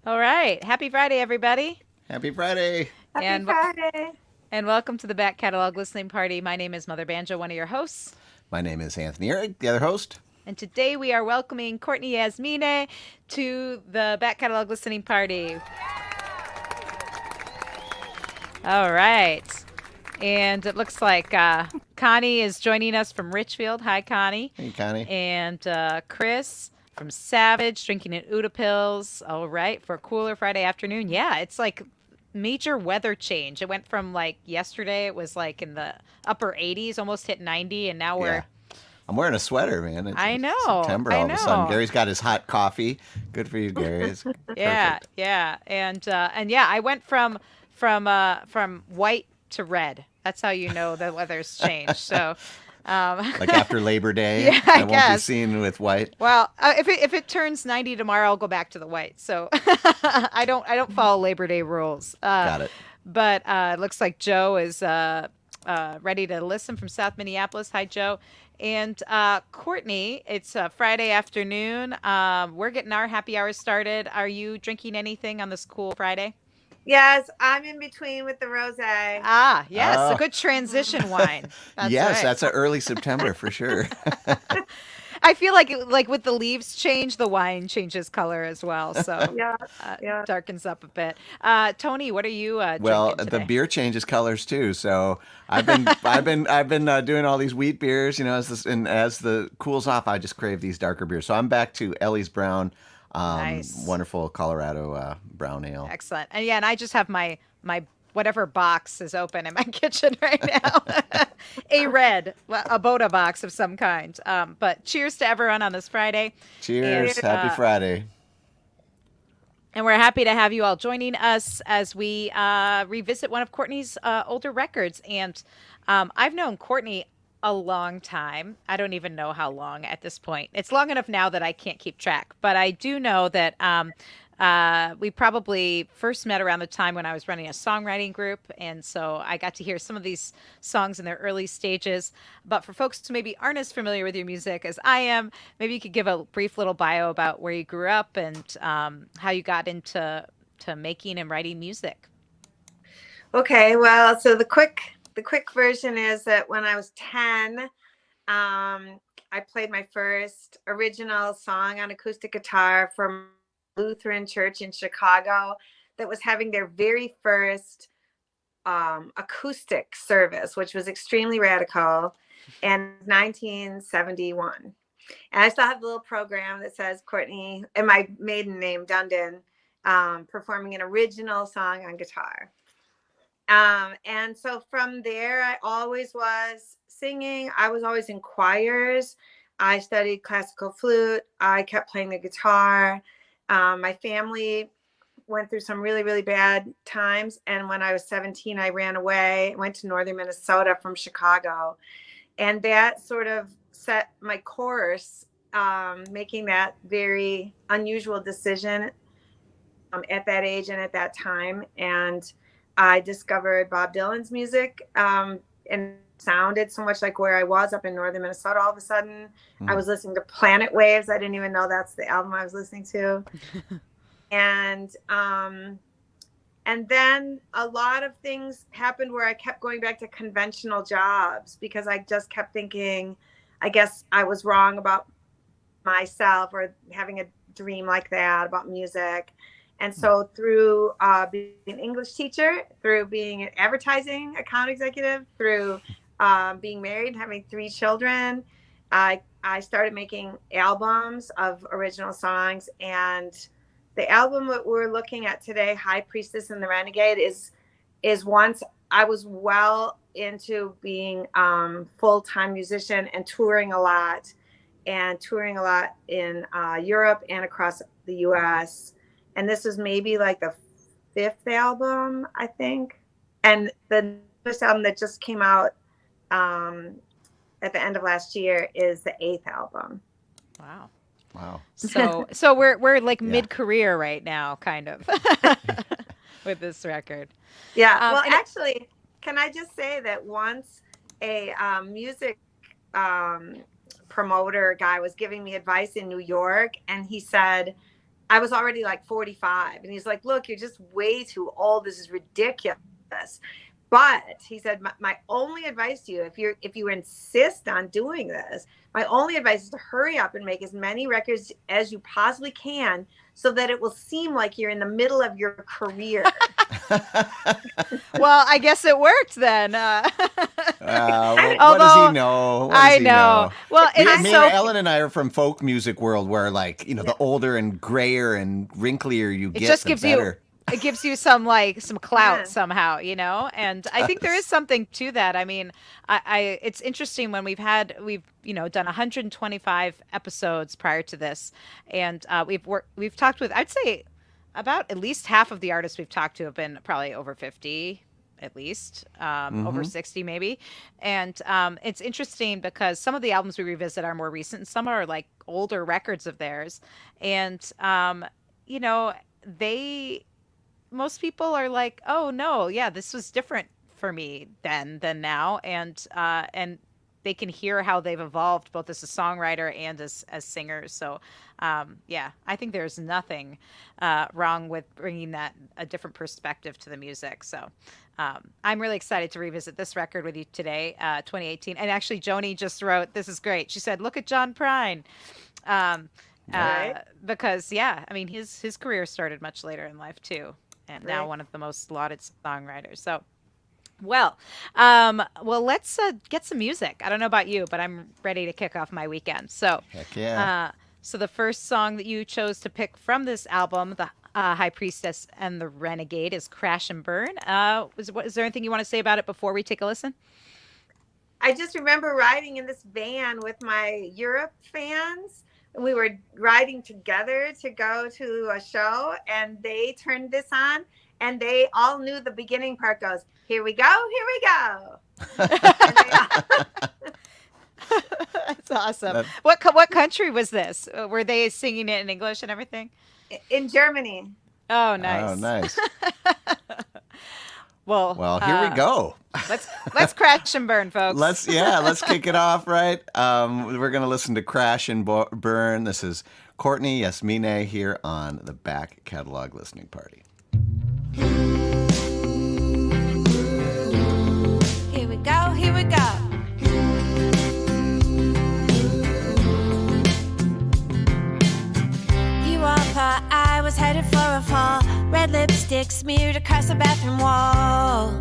All right. Happy Friday, everybody. Happy Friday. Happy And Friday. and welcome to the Back Catalog Listening Party. My name is Mother Banjo, one of your hosts. My name is Anthony Ihrig, the other host. And today we are welcoming Courtney Yasmineh to the Back Catalog Listening Party. All right. And it looks like Connie is joining us from Richfield. Hi, Connie. Hey, Connie. And Chris from Savage, drinking an Uda pills. All right, for a cooler Friday afternoon. Yeah, it's like major weather change. It went from like yesterday, it was like in the upper 80s, almost hit 90, and now we're. Yeah. I'm wearing a sweater, man. It's I know. September I all of a sudden. know. Gary's got his hot coffee. Good for you, Gary. It's Yeah, perfect. yeah, and yeah, I went from white to red. That's how you know the weather's changed. So, Like after Labor Day, yeah, I won't be guess. seen with white. Well, if it turns 90 tomorrow, I'll go back to the white. So I don't follow Labor Day rules. Got it. But it looks like Joe is ready to listen from South Minneapolis. Hi, Joe. And Courtney, it's Friday afternoon. We're getting our happy hour started. Are you drinking anything on this cool Friday? Yes, I'm in between with the rosé. Ah, yes, a Oh, good transition wine. That's yes, right. that's an early September for sure. I feel like with the leaves change, the wine changes color as well. So Yeah, uh, yeah. darkens up a bit. Tony, what are you Well, drinking the today? beer changes colors too. So I've been doing all these wheat beers. As the cools off, I just crave these darker beers. So I'm back to Ellie's Brown, Nice. wonderful Colorado brown ale. Excellent. And yeah, and I just have my whatever box is open in my kitchen right now. A Boda box of some kind. But cheers to everyone on this Friday. Cheers! And Cheers. Happy Friday. and we're happy to have you all joining us as we revisit one of Courtney's older records. And I've known Courtney a long time. I don't even know how long at this point. It's long enough now that I can't keep track. But I do know that we probably first met around the time when I was running a songwriting group. And so I got to hear some of these songs in their early stages. But for folks who maybe aren't as familiar with your music as I am, maybe you could give a brief little bio about where you grew up and how you got into making and writing music. Okay, well, so the quick version is that when I was 10, I played my first original song on acoustic guitar from Lutheran church in Chicago that was having their very first acoustic service, which was extremely radical, in 1971. And I still have the little program that says Courtney and my maiden name, Dundon, performing an original song on guitar. And so from there, I always was singing. I was always in choirs. I studied classical flute. I kept playing the guitar. My family went through some really, really bad times. And when I was 17, I ran away, went to northern Minnesota from Chicago. And that sort of set my course, making that very unusual decision at that age and at that time. And I discovered Bob Dylan's music, and it sounded so much like where I was up in northern Minnesota. All of a sudden, I Mm. was listening to Planet Waves. I didn't even know that's the album I was listening to. And and then a lot of things happened where I kept going back to conventional jobs because I just kept thinking, I guess I was wrong about myself or having a dream like that about music. And so through being an English teacher, through being an advertising account executive, through being married and having 3 children, I started making albums of original songs. And the album that we're looking at today, High Priestess and the Renegade, is once I was well into being full-time musician and touring a lot in Europe and across the US. And this was maybe like the 5th album, I think. And the newest album that just came out at the end of last year is the 8th album. Wow. Wow. So we're like Yeah. mid-career right now, kind of, with this record. Yeah. Well, And actually, can I just say that once a music promoter guy was giving me advice in New York, and he said, I was already like 45. And he's like, look, you're just way too old. This is ridiculous. But he said, my only advice to you, if you insist on doing this, my only advice is to hurry up and make as many records as you possibly can so that it will seem like you're in the middle of your career. Well, I guess it worked then. What does he know? What does I he know. Well, it's Me so. and Ellen and I are from folk music world where, like, the older and grayer and wrinklier you get, just the gives better. It gives you some clout Yeah. somehow, and I think there is something to that. I mean, I it's interesting when we've done 125 episodes prior to this, and we've talked with, I'd say, about at least half of the artists we've talked to have been probably over 50, at least over 60 maybe. And it's interesting because some of the albums we revisit are more recent and some are like older records of theirs, and most people are like, oh no, yeah, this was different for me then than now, and they can hear how they've evolved both as a songwriter and as singers. So yeah, I think there's nothing wrong with bringing a different perspective to the music. So I'm really excited to revisit this record with you today, 2018. And actually, Joni just wrote, this is great. She said, look at John Prine. Right. Because yeah, I mean, his career started much later in life too, and now Right. one of the most lauded songwriters. So, well, let's get some music. I don't know about you, but I'm ready to kick off my weekend. So, Heck yeah. so the first song that you chose to pick from this album, the High Priestess and the Renegade, is "Crash and Burn." Is there anything you want to say about it before we take a listen? I just remember riding in this van with my Europe fans. We were riding together to go to a show, and they turned this on, and they all knew the beginning part goes, here we go, here we go. That's awesome. What country was this? Were they singing it in English and everything? In Germany. Oh, nice. Oh, nice. Well, Here we go. Let's crash and burn, folks. Let's kick it off, right? We're going to listen to Crash and Burn. This is Courtney Yasmineh here on the Back Catalog Listening Party. Here we go, here we go. You all thought I was headed for a fall. Red lipstick smeared across the bathroom wall.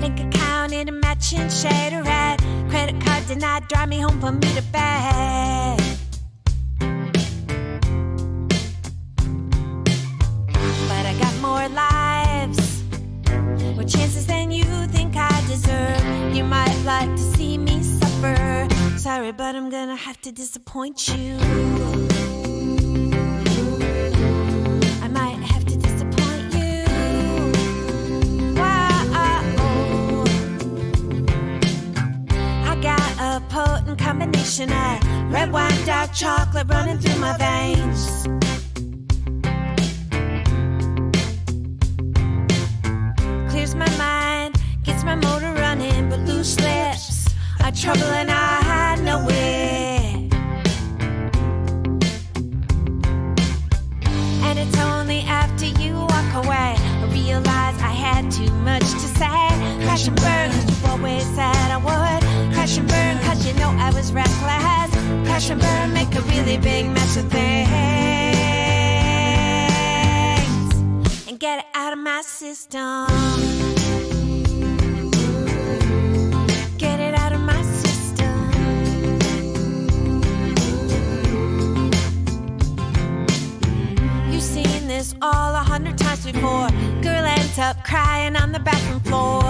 Bank account in a matching shade of red. Credit card denied, drive me home, put me to bed. But I got more lives, more chances than you think I deserve. You might like to see me suffer. Sorry, but I'm gonna have to disappoint you. I might have to disappoint you. Wow. I got a potent combination of red wine, dark chocolate running through my veins. Clears my mind, gets my motor running, but loose lips are trouble and I know it. And it's only after you walk away I realize I had too much to say. Crash and burn, 'cause you always said I would. Crash and burn, 'cause you know I was reckless. Crash and burn, make a really big mess of things and get it out of my system. Get it out of my system. You've seen this all 100 times before. Girl ends up crying on the bathroom floor.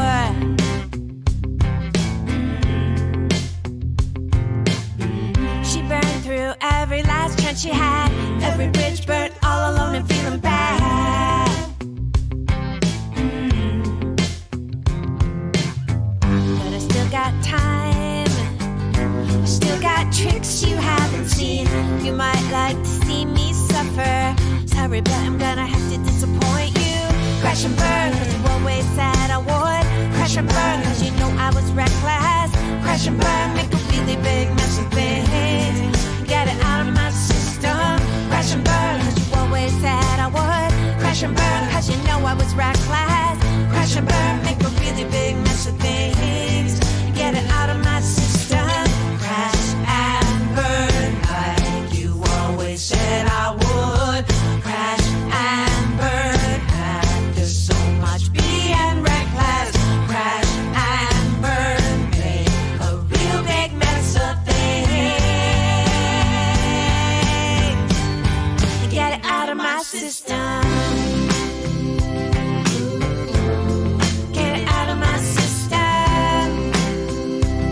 She burned through every last chance she had. Every bridge burnt all alone and feeling bad. But I still got time. I still got tricks you haven't seen. You might like to see me suffer. Sorry, but I'm gonna have to disappoint you. Crash and burn, 'cause you always said I would. Crash and burn, 'cause you know I was reckless. Crash and burn, make a really big mess of things. Get it out of my system. Crash and burn, 'cause you always said I would. Crash and burn, 'cause you know I was reckless. Crash and burn, make a really big mess of things. Get it out of my system. Crash and burn, like you always said I would. Crash and burn, after so much being reckless. Crash and burn, make a real big mess of things. Get it out of my system. Get it out of my system.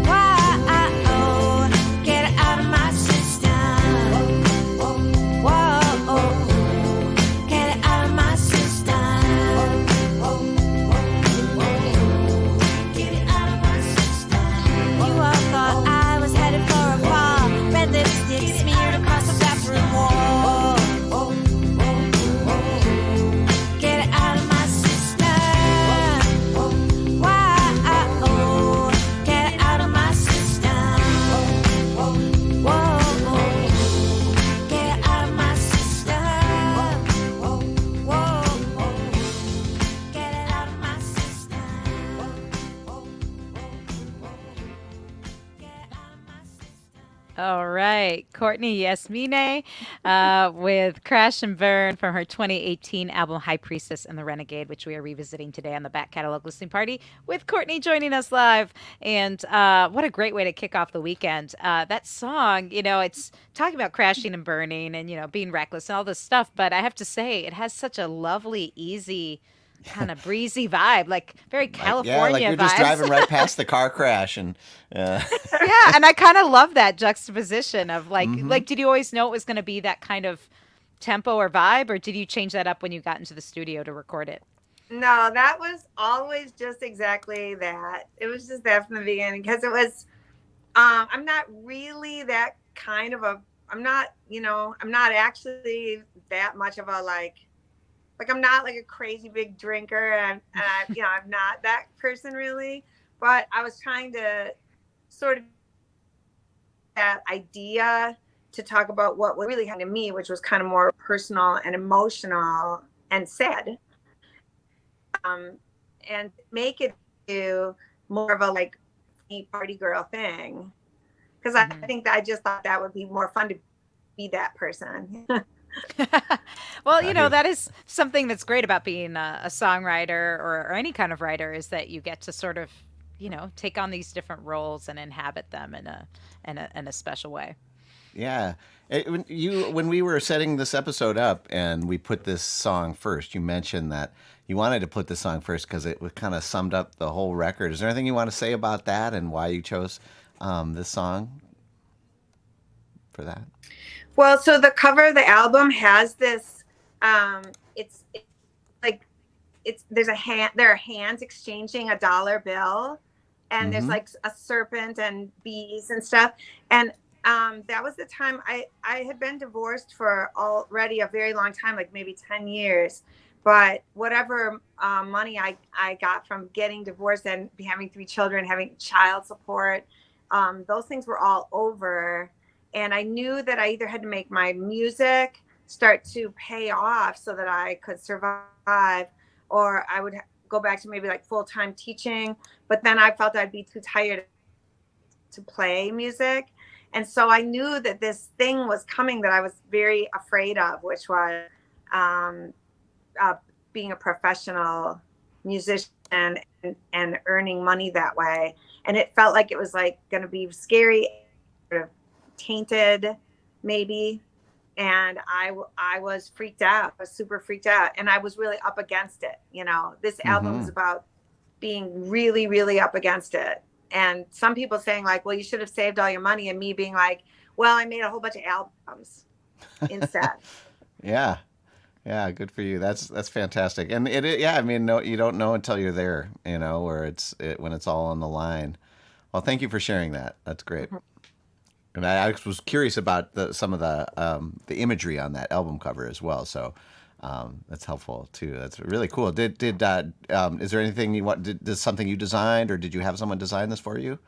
Whoa, get it out of my system. Whoa, get it out of my system. Get it out of my system. You all thought I was headed for a fall. Red lipstick smeared across the bathroom wall. Get it out of my system. Whoa, get it out of my system. Whoa, get it out of my system. Whoa, get it out of my system. Get it out of my system. All right, Courtney Yasmineh with Crash and Burn from her 2018 album High Priestess and the Renegade, which we are revisiting today on the Back Catalog Listening Party with Courtney joining us live. And what a great way to kick off the weekend. That song, it's talking about crashing and burning and, being reckless and all this stuff. But I have to say, it has such a lovely, easy, kind of breezy vibe, like very California Yeah, like you're just vibes. driving right past the car crash, and Yeah, and I kind of love that juxtaposition of like, did you always know it was going to be that kind of tempo or vibe, or did you change that up when you got into the studio to record it? No, that was always just exactly that. It was just that from the beginning, because it was, I'm not really that kind of I'm not actually that much of a like I'm not like a crazy big drinker, and I'm not that person really, but I was trying to sort of that idea to talk about what really happened to me, which was kind of more personal and emotional and sad, and make it to more of a like party girl thing, because I think that I just thought that would be more fun to be that person. Well, I do. that is something that's great about being a songwriter or any kind of writer, is that you get to sort of, take on these different roles and inhabit them in a special way. yeah. When we were setting this episode up and we put this song first, you mentioned that you wanted to put this song first because it kind of summed up the whole record. Is there anything you want to say about that and why you chose this song for that? Well, so the cover of the album has this, it's like, there are hands exchanging a dollar bill, and there's like a serpent and bees and stuff. And that was the time I had been divorced for already a very long time, like maybe 10 years. But whatever money I got from getting divorced and having 3 children, having child support, those things were all over. And I knew that I either had to make my music start to pay off so that I could survive, or I would go back to maybe like full-time teaching. But then I felt I'd be too tired to play music. And so I knew that this thing was coming that I was very afraid of, which was being a professional musician and earning money that way. And it felt like it was like going to be scary, sort of tainted maybe, and I was freaked out. I was super freaked out, and I was really up against it. This album is about being really, really up against it. And some people saying like, well, you should have saved all your money, and me being like, well, I made a whole bunch of albums instead. Yeah, good for you. That's fantastic. And no, you don't know until you're there, where when it's all on the line. Well, thank you for sharing that. That's great. And I was curious about some of the imagery on that album cover as well. So that's helpful too. That's really cool. Is there anything you want? Did something you designed, or did you have someone design this for you?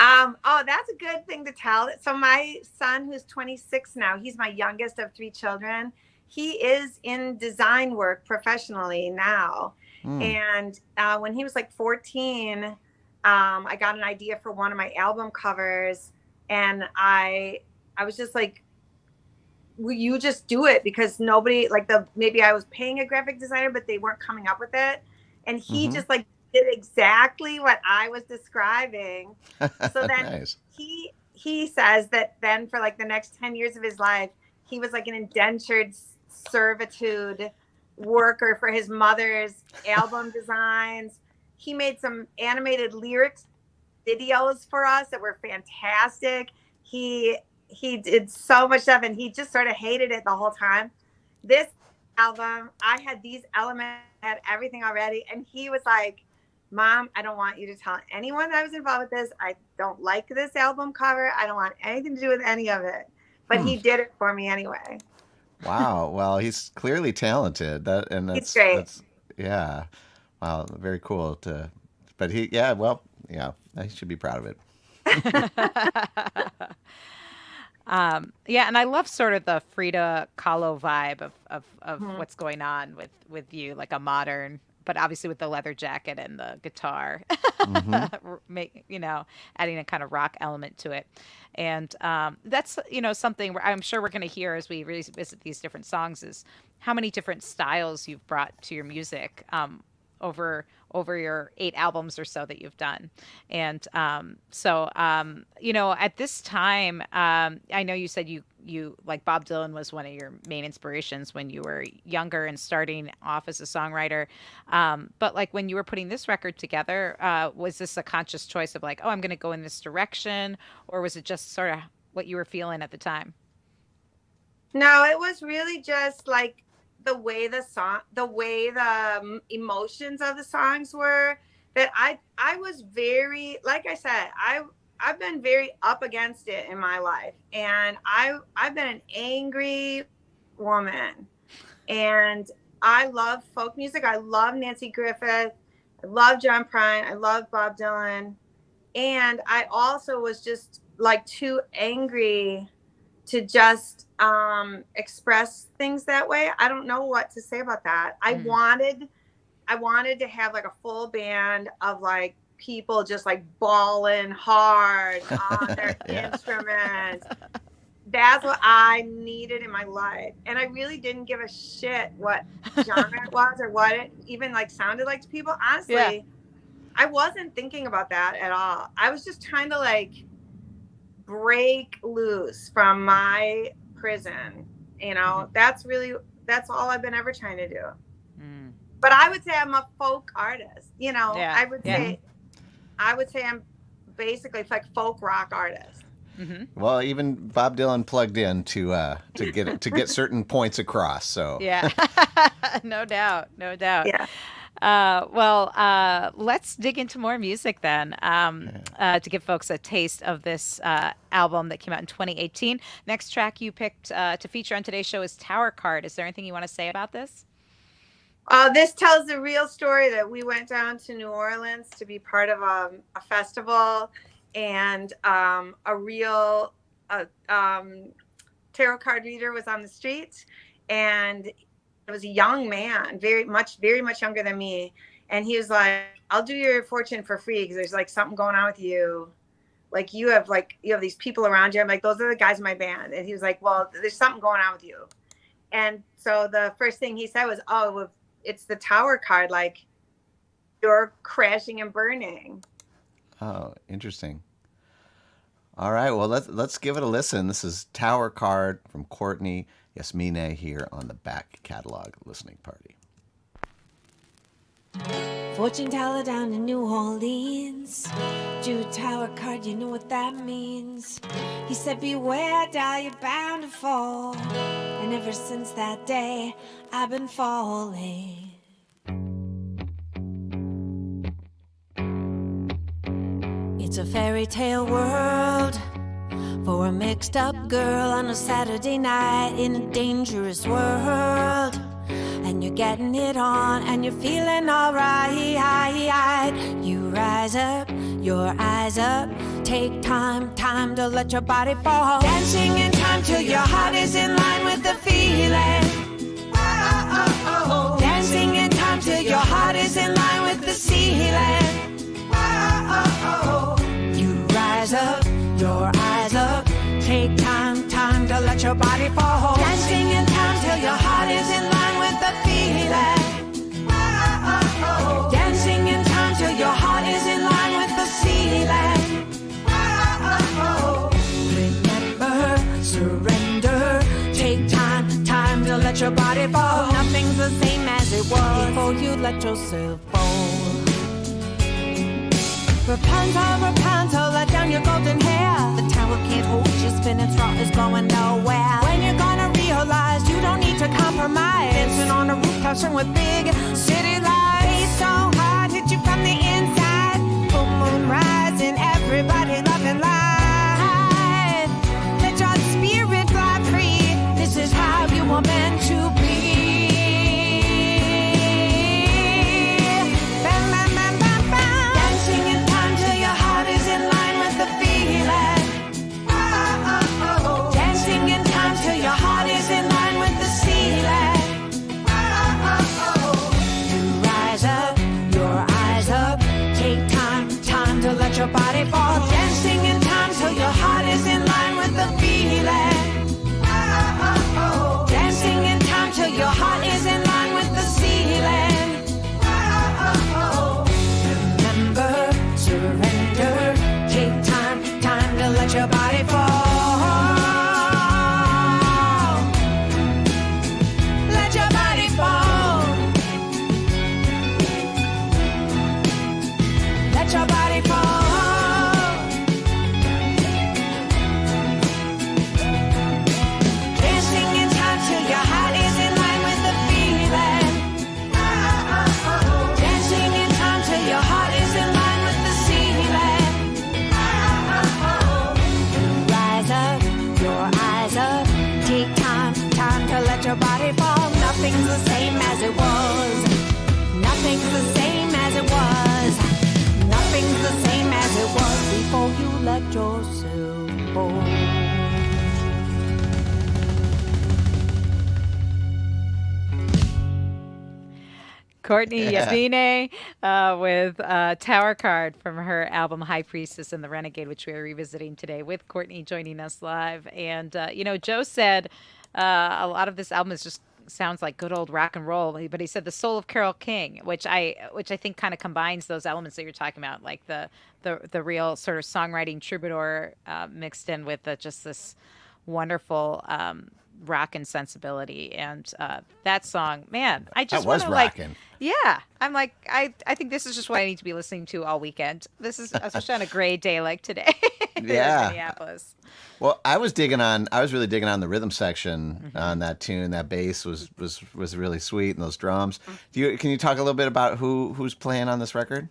Oh, that's a good thing to tell. So my son, who's 26 now, he's my youngest of three children. He is in design work professionally now. Hmm. And when he was like 14, I got an idea for one of my album covers, and I was just like, will you just do it? Because nobody, like, maybe I was paying a graphic designer, but they weren't coming up with it. And he Mm-hmm. just like did exactly what I was describing. So then Nice. he says that then for like the next 10 years of his life, he was like an indentured servitude worker for his mother's album designs. He made some animated lyrics videos for us that were fantastic. He did so much stuff, and he just sort of hated it the whole time. This album, I had these elements, I had everything already, and he was like, Mom, I don't want you to tell anyone that I was involved with this. I don't like this album cover. I don't want anything to do with any of it. But he did it for me anyway. Wow. Well, he's clearly talented. He's great. That's yeah. Wow, very cool but he should be proud of it. Yeah, and I love sort of the Frida Kahlo vibe of what's going on with you, like a modern, but obviously with the leather jacket and the guitar, adding a kind of rock element to it. And that's, something where I'm sure we're going to hear as we revisit these different songs is how many different styles you've brought to your music over your 8 albums or so that you've done. And at this time, I know you said you like Bob Dylan was one of your main inspirations when you were younger and starting off as a songwriter. But like when you were putting this record together, was this a conscious choice of like, oh, I'm going to go in this direction? Or was it just sort of what you were feeling at the time? No, it was really just like the way the emotions of the songs were, that I was very, like I said, I've been very up against it in my life, and I've been an angry woman, and I love folk music. I love Nancy Griffith. I love John Prine. I love Bob Dylan, and I also was just like too angry to just express things that way. I don't know what to say about that. I wanted to have like a full band of like people just like bawling hard on their instruments. That's what I needed in my life. And I really didn't give a shit what genre it was or what it even like sounded like to people. Honestly, I wasn't thinking about that at all. I was just trying to like break loose from my prison. That's all I've been ever trying to do. But I would say I'm a folk artist. I would say I'm basically like folk rock artist. Well, even Bob Dylan plugged in to get certain points across. So yeah, no doubt. Yeah. Let's dig into more music then to give folks a taste of this album that came out in 2018. Next track you picked to feature on today's show is Tower Card. Is there anything you want to say about this? This tells the real story that we went down to New Orleans to be part of a festival, and a real tarot card reader was on the street, and it was a young man, very much younger than me. And he was like, I'll do your fortune for free because there's like something going on with you. Like you have these people around you. I'm like, those are the guys in my band. And he was like, well, there's something going on with you. And so the first thing he said was, oh, well, it's the Tower card. Like you're crashing and burning. Oh, interesting. All right, well let's give it a listen. This is Tower Card from Courtney Yasmineh here on the Back Catalog Listening Party. Fortune teller down in New Orleans drew a tower card, you know what that means. He said, beware, doll, you're bound to fall. And ever since that day, I've been falling. It's a fairy tale world for a mixed up girl on a Saturday night in a dangerous world. And you're getting it on and you're feeling alright. You rise up, your eyes up, Take time to let your body fall. Dancing in time till your heart is in line with the feeling. Dancing in time till your heart is in line with the ceiling. You rise up, your eyes up. Take time to let your body fall. Dancing in time till your heart is in line with the feeling. Dancing in time till your heart is in line with the ceiling. Remember, surrender. Take time to let your body fall. Nothing's the same as it was before you let yourself fall. Rapunzel, let down your golden hair. The tower can't hold you, spinning straw is going nowhere. When you're gonna realize you don't need to compromise. Dancing on a rooftop, string with big city lights. So hard, hit you from the inside. Full moon rising, everybody loving life. Let your spirit fly free. This is how you were meant to be. Dancing in time till your heart is in line with the feeling. Dancing in time till your heart is in line with the ceiling. You rise up, your eyes up. Take time to let your body fall. Dancing in time till your heart is in line with the feeling. Dancing in time till your heart is in line with the ceiling. Remember, surrender. Take time to let your body fall. Let your body fall. Let your body fall. Dancing in time till your heart is in line with the feeling. Dancing in time till your heart is in line with the ceiling. Rise up, your eyes up. Take time to let your body fall. Nothing's the same as it was. Nothing's the same as it was. Nothing's the same as it was before you let yourself fall. Courtney Yasmineh with Tower Card from her album High Priestess and the Renegade, which we are revisiting today with Courtney joining us live. And, Joe said a lot of this album is just sounds like good old rock and roll, but he said the soul of Carole King, which I think kind of combines those elements that you're talking about, like the real sort of songwriting troubadour mixed in with just this wonderful rock and sensibility. And that song, man, I just That was want to like, rocking. yeah, I'm like, I think this is just what I need to be listening to all weekend. This is especially on a gray day like today in Yeah. Minneapolis. Well, I was really digging on the rhythm section on that tune. That bass was really sweet, and those drums. Can you talk a little bit about who's playing on this record?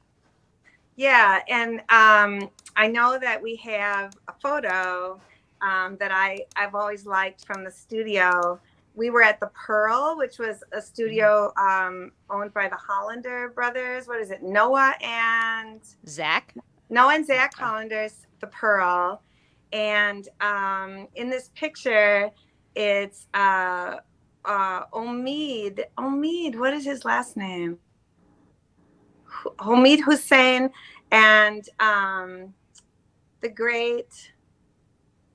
Yeah, and I know that we have a photo that I've always liked from the studio. We were at the Pearl, which was a studio owned by the Hollander brothers. What is it? Noah and Zach Hollander's the Pearl. And in this picture, it's Omid. What is his last name? Omid Hussein and the great,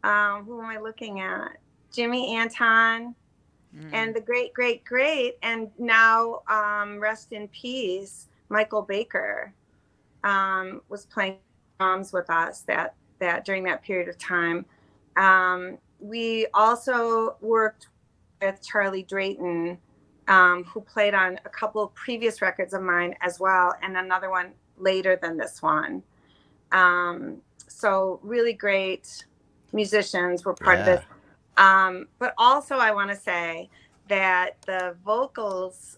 who am I looking at? Jimmy Anton and the great, and now rest in peace, Michael Baker was playing drums with us that during that period of time. We also worked with Charlie Drayton, who played on a couple of previous records of mine as well, and another one later than this one. So really great musicians were part of this. But also I want to say that the vocals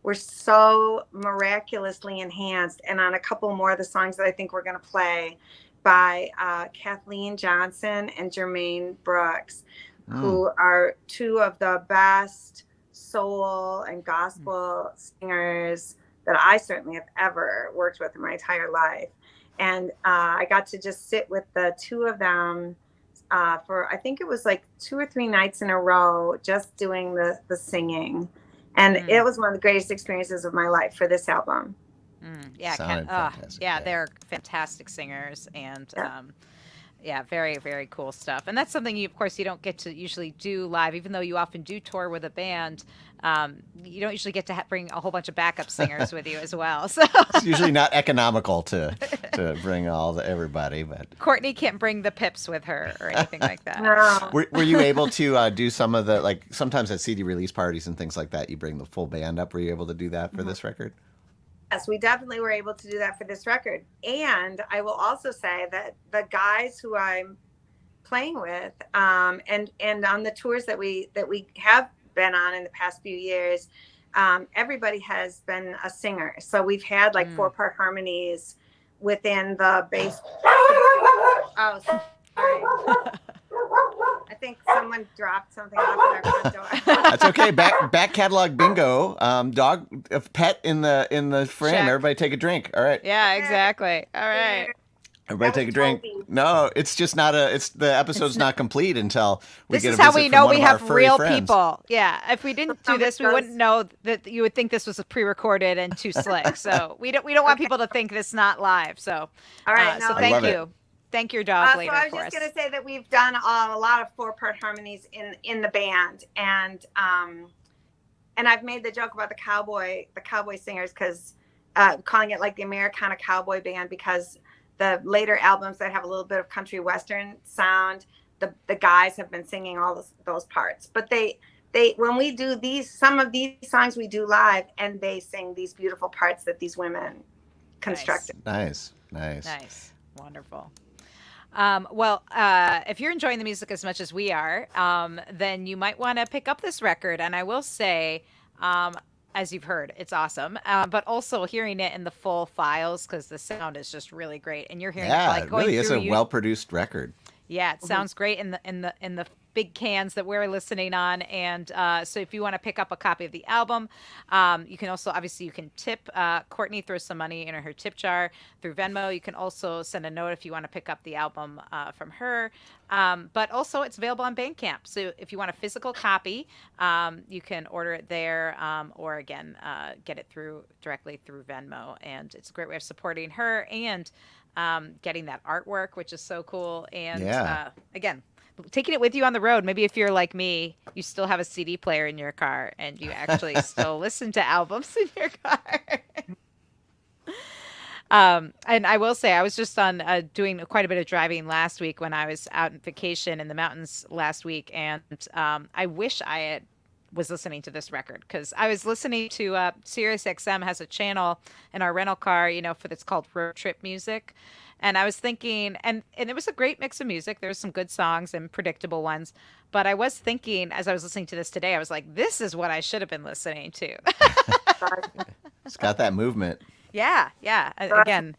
were so miraculously enhanced, and on a couple more of the songs that I think we're going to play, by Kathleen Johnson and Jermaine Brooks, who are two of the best soul and gospel singers that I certainly have ever worked with in my entire life. And I got to just sit with the two of them for, I think it was like 2 or 3 nights in a row, just doing the singing. And it was one of the greatest experiences of my life for this album. Yeah, Sounded fantastic. yeah, they're fantastic singers, and Yeah. yeah, very, very cool stuff. And that's something of course, you don't get to usually do live, even though you often do tour with a band. You don't usually get to bring a whole bunch of backup singers with you as well. So It's usually not economical to bring everybody, but Courtney can't bring the Pips with her or anything like that. No. were you able to do some of the, like, sometimes at CD release parties and things like that, you bring the full band up? Were you able to do that for this record? Yes, we definitely were able to do that for this record. And I will also say that the guys who I'm playing with, and on the tours that we have been on in the past few years, everybody has been a singer. So we've had like 4-part harmonies within the bass. Oh, sorry. I think someone dropped something off at our front door. That's okay. Back catalog bingo. Dog, pet in the frame. Check. Everybody take a drink. All right. Yeah, exactly. All right. Everybody That take a was drink. Toby. No, it's just not the episode's not complete until we This get is a how visit we from know one we of our have furry real friends. people. Yeah, if we didn't do this, we Somebody wouldn't know that you would think this was pre-recorded and too slick. So we don't want people to think this not live. So All right. so No, thank love it. you. Thank your dog so later I was for just us. going to say that we've done a lot of 4-part harmonies in the band, and I've made the joke about the cowboy singers, because calling it like the Americana cowboy band, because the later albums that have a little bit of country western sound, the guys have been singing all those parts. But they when we do some of these songs we do live, and they sing these beautiful parts that these women constructed. Nice. Nice. Wonderful. Well, if you're enjoying the music as much as we are, then you might want to pick up this record. And I will say, as you've heard, it's awesome. But also hearing it in the full files, because the sound is just really great. And you're hearing Yeah, like it going really is through a well-produced record. Yeah, it sounds great in the big cans that we're listening on. And so if you want to pick up a copy of the album, you can also, obviously, you can tip Courtney, throw some money in her tip jar through Venmo. You can also send a note if you want to pick up the album from her. But also, it's available on Bandcamp. So if you want a physical copy, you can order it there, or again, get it directly through Venmo. And it's a great way of supporting her and getting that artwork, which is so cool. And again, taking it with you on the road. Maybe if you're like me, you still have a CD player in your car and you actually still listen to albums in your car. And I will say, I was just on doing quite a bit of driving last week when I was out on vacation in the mountains last week. And I wish I was listening to this record, because I was listening to Sirius XM has a channel in our rental car, it's called Road Trip Music. And I was thinking, and it was a great mix of music. There was some good songs and predictable ones. But I was thinking, as I was listening to this today, I was like, this is what I should have been listening to. It's got that movement. Yeah. Again.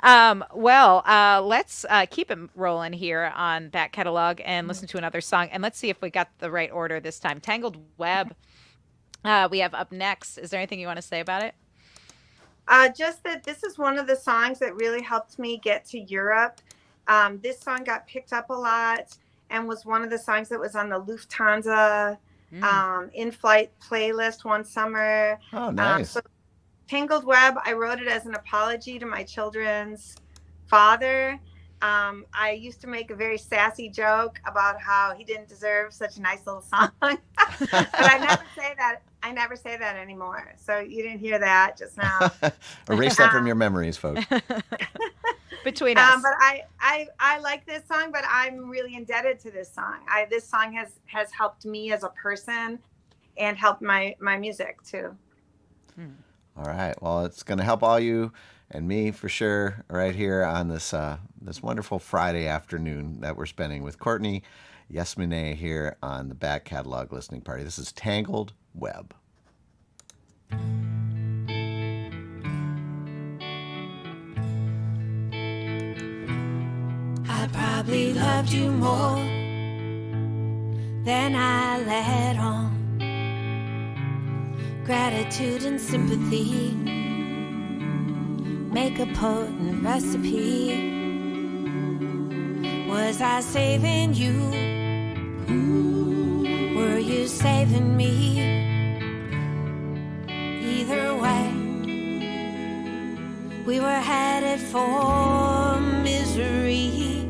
Let's keep it rolling here on Back Catalog and listen to another song. And let's see if we got the right order this time. Tangled Web, we have up next. Is there anything you want to say about it? Just that this is one of the songs that really helped me get to Europe. This song got picked up a lot and was one of the songs that was on the Lufthansa in-flight playlist one summer. Oh, nice. So Tangled Web, I wrote it as an apology to my children's father. I used to make a very sassy joke about how he didn't deserve such a nice little song. But I never say that anymore. So you didn't hear that just now. Erase that from your memories, folks. Between us. But I like this song, but I'm really indebted to this song. This song has helped me as a person and helped my music too. All right. Well, it's going to help all you and me for sure right here on this wonderful Friday afternoon that we're spending with Courtney Yasmineh here on the Back Catalog Listening Party. This is Tangled Web. I probably loved you more than I let on. Gratitude and sympathy make a potent recipe. Was I saving you? Were you saving me? Either way, we were headed for misery.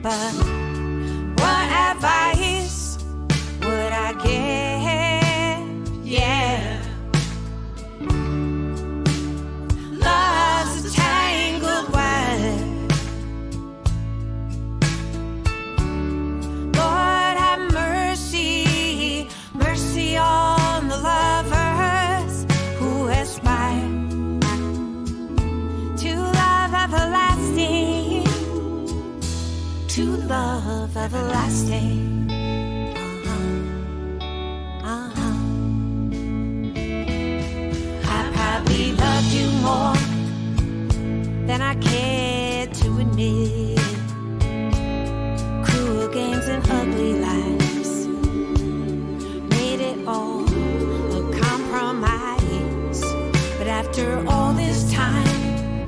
But what advice would I give? Yeah. Love's a tangled web. Lord have mercy, mercy on the lovers who aspire to love everlasting, to love everlasting. I probably loved you more than I cared to admit. Cruel games and ugly lies made it all a compromise. But after all this time,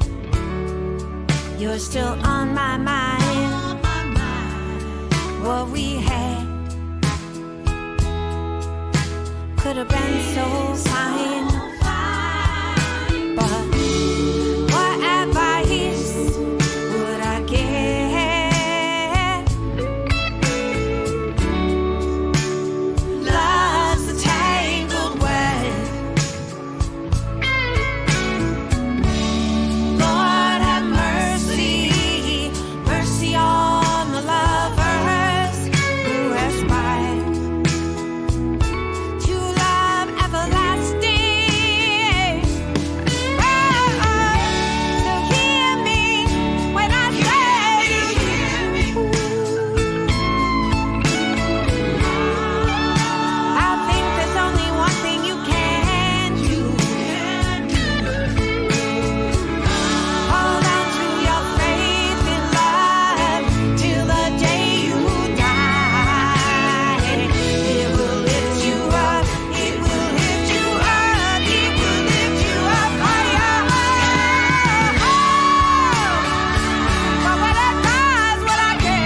you're still on my mind. What we had could have been so fine. But what advice would I give? Love's a tangled web. Lord have mercy, mercy on the lovers who aspire to love everlasting. So hear me when I say, I think there's only one thing you can do. Hold on to your faith in love till the day you die. It will lift you up, it will lift you up, it will lift you up higher. But what advice would I give?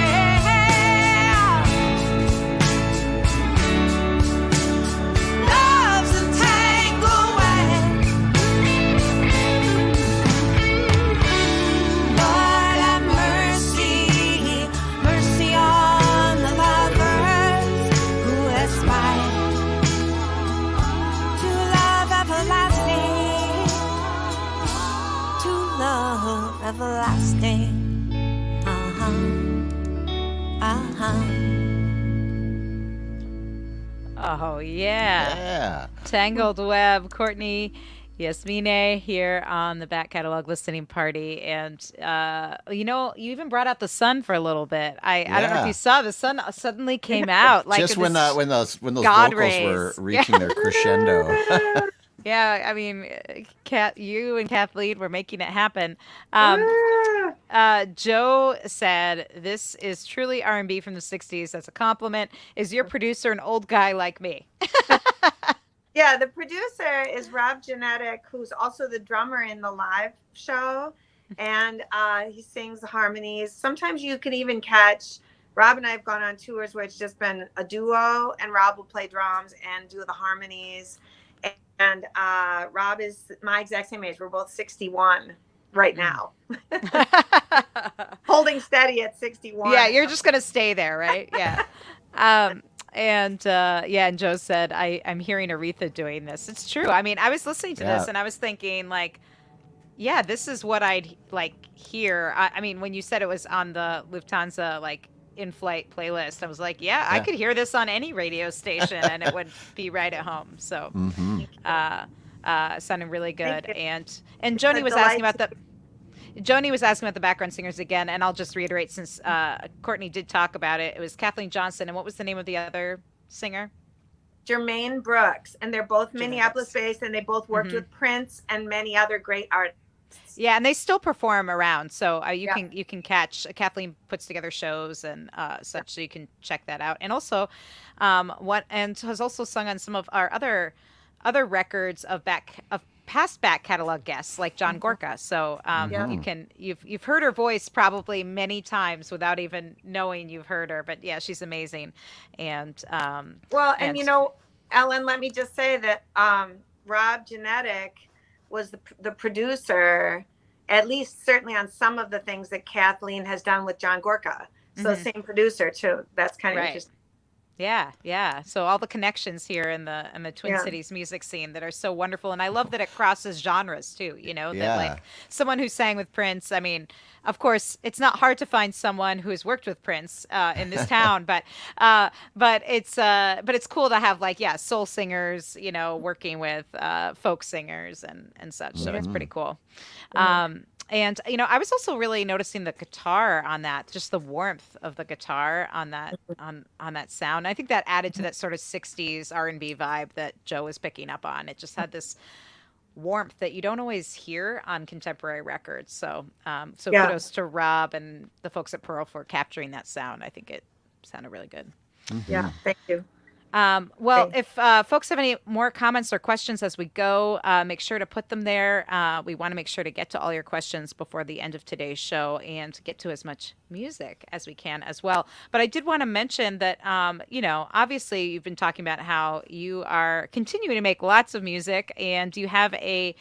Love's a tangled web. Lord have mercy, mercy on the lovers who aspire to love everlasting, to love everlasting. Oh, yeah. Yeah. Tangled Web, Courtney Yasmineh here on the back catalog listening party. And, you even brought out the sun for a little bit. I don't know if Yeah. you saw, the sun suddenly came out. Like Just when this- when those God vocals were rays. reaching their crescendo. Yeah, I mean, you and Kathleen were making it happen. Joe said, "This is truly R&B from the '60s. That's a compliment. Is your producer an old guy like me?" Yeah, the producer is Rob Genetic, who's also the drummer in the live show, and he sings the harmonies. Sometimes you can even catch Rob and I have gone on tours where it's just been a duo, and Rob will play drums and do the harmonies. And Rob is my exact same age. We're both 61 right now, holding steady at 61. Yeah, you're just gonna stay there, right? Yeah. And Joe said, I'm hearing Aretha doing this. It's true. I mean, I was listening to this Yeah. and I was thinking, like, yeah, this is what I'd like hear. I mean, when you said it was on the Lufthansa like in-flight playlist, I was like, yeah, I Yeah. could hear this on any radio station and it would be right at home. So, Hmm. sounding really good. Thank you. And Joni a was delight asking about Joni was asking about the background singers again, and I'll just reiterate since Courtney did talk about it. It was Kathleen Johnson, and what was the name of the other singer? Jermaine Brooks, and they're both Jermaine Minneapolis Brooks. based, and they both worked Mhm. with Prince and many other great artists. Yeah, and they still perform around, so Yeah. you can catch. Kathleen puts together shows and such, so you can check that out. And also, has also sung on some of our other records of past back catalog guests like John Gorka. So Yeah. you've heard her voice probably many times without even knowing you've heard her. But yeah, she's amazing. And Well, and and Ellen, let me just say that Rob Genetic was the producer, at least certainly on some of the things that Kathleen has done with John Gorka. So same producer too. That's kind of Right. interesting. Yeah. So all the connections here in the Twin Yeah. Cities music scene that are so wonderful, and I love that it crosses genres too. That Yeah. like someone who sang with Prince. I mean, of course, it's not hard to find someone who has worked with Prince in this town, but it's cool to have like soul singers, working with folk singers and such. So it's pretty cool. And I was also really noticing the guitar on that, just the warmth of the guitar on that on that sound. I think that added to that sort of 60s R&B vibe that Joe was picking up on. It just had this warmth that you don't always hear on contemporary records. So Yeah. kudos to Rob and the folks at Pearl for capturing that sound. I think it sounded really good. Yeah. Thank you. Well, Okay. if folks have any more comments or questions as we go, make sure to put them there. We want to make sure to get to all your questions before the end of today's show and get to as much music as we can as well. But I did want to mention that, obviously you've been talking about how you are continuing to make lots of music, and you have a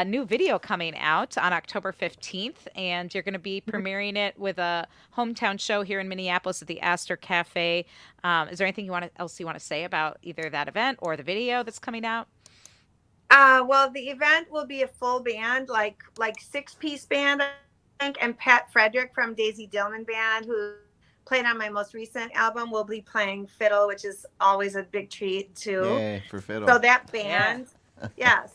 new video coming out on October 15th, and you're going to be premiering it with a hometown show here in Minneapolis at the Astor Cafe. Is there anything else you want to say about either that event or the video that's coming out? Well, the event will be a full band, like 6-piece band, I think, and Pat Frederick from Daisy Dillman Band, who played on my most recent album, will be playing fiddle, which is always a big treat too. Yay for fiddle. So that band,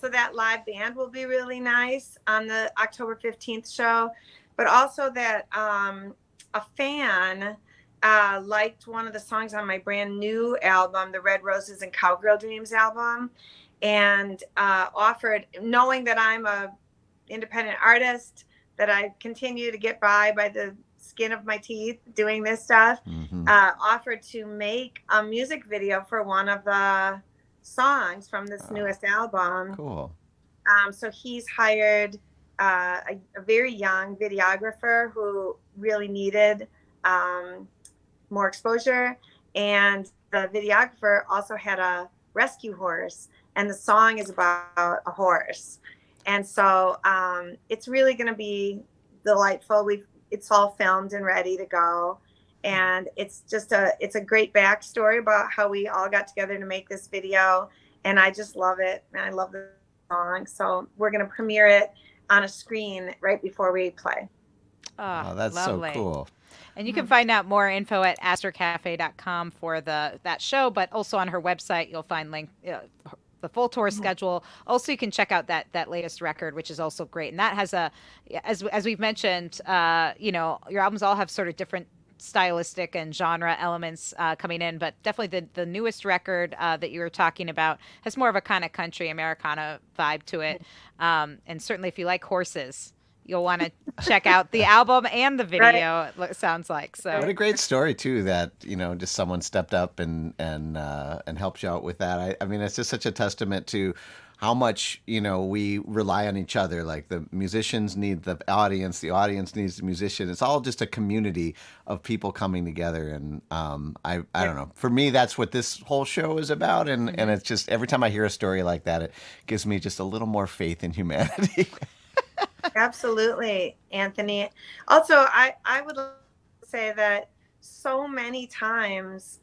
so that live band will be really nice on the October 15th show. But also that a fan liked one of the songs on my brand new album, the Red Roses and Cowgirl Dreams album, and offered, knowing that I'm a independent artist, that I continue to get by the skin of my teeth doing this stuff, offered to make a music video for one of the songs from this newest album. Cool. So he's hired a very young videographer who really needed more exposure, and the videographer also had a rescue horse, and the song is about a horse, and so it's really going to be delightful. It's all filmed and ready to go, and it's a great backstory about how we all got together to make this video, and I just love it, and I love the song. So we're going to premiere it on a screen right before we play. Oh, that's lovely. so cool. And you can find out more info at astorcafe.com for that show, but also on her website you'll find the full tour schedule. Also, you can check out that latest record, which is also great. And that has as we've mentioned, your albums all have sort of different stylistic and genre elements coming in, but definitely the newest record that you were talking about has more of a kind of country Americana vibe to it. And certainly if you like horses, you'll want to check out the album and the video. It sounds like so. What a great story too, that just someone stepped up and helped you out with that. I mean, it's just such a testament to how much we rely on each other. Like the musicians need the audience needs the musician. It's all just a community of people coming together. And I don't know. For me, that's what this whole show is about. And it's just every time I hear a story like that, it gives me just a little more faith in humanity. Absolutely, Anthony. Also, I would say that so many times,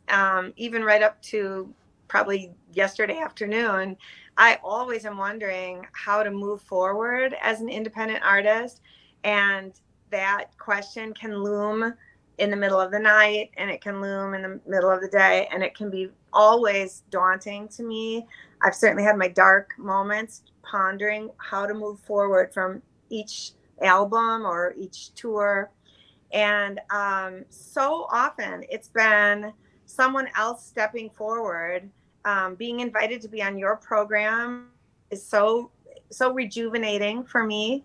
even right up to probably yesterday afternoon, I always am wondering how to move forward as an independent artist. And that question can loom in the middle of the night, and it can loom in the middle of the day, and it can be always daunting to me. I've certainly had my dark moments pondering how to move forward from each album or each tour. And so often it's been someone else stepping forward. Being invited to be on your program is so rejuvenating for me.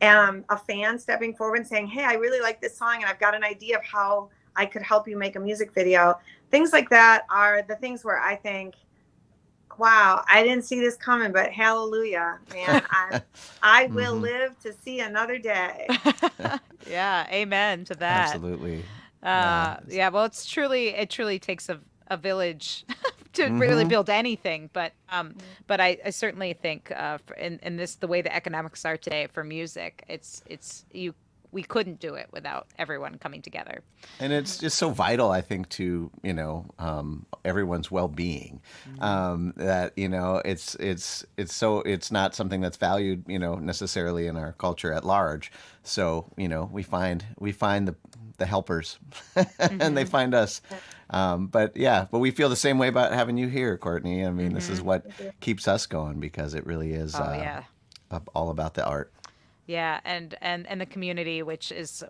A fan stepping forward and saying, hey, I really like this song and I've got an idea of how I could help you make a music video. Things like that are the things where I think, wow, I didn't see this coming, but hallelujah, man. I will live to see another day. Yeah, amen to that. Absolutely. Yeah. Yeah, well, it truly takes a village to really Mm-hmm. build anything. But I certainly think in this the way the economics are today for music, we couldn't do it without everyone coming together. And it's just so vital, I think, to everyone's well-being. That it's not something that's valued, necessarily in our culture at large. So we find the helpers, and they find us. But we feel the same way about having you here, Courtney. I mean, this is what keeps us going, because it really is Oh yeah. all about the art. Yeah, and the community, which is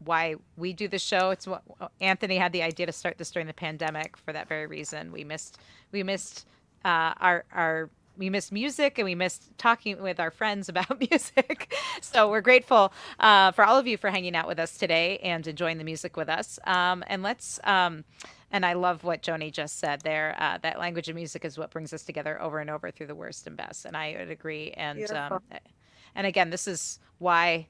why we do the show. It's what Anthony had the idea to start this during the pandemic for that very reason. We missed we missed music, and we missed talking with our friends about music. So we're grateful for all of you for hanging out with us today and enjoying the music with us. And I love what Joni just said there. That language of music is what brings us together over and over through the worst and best. And I would agree. Beautiful. And again, this is why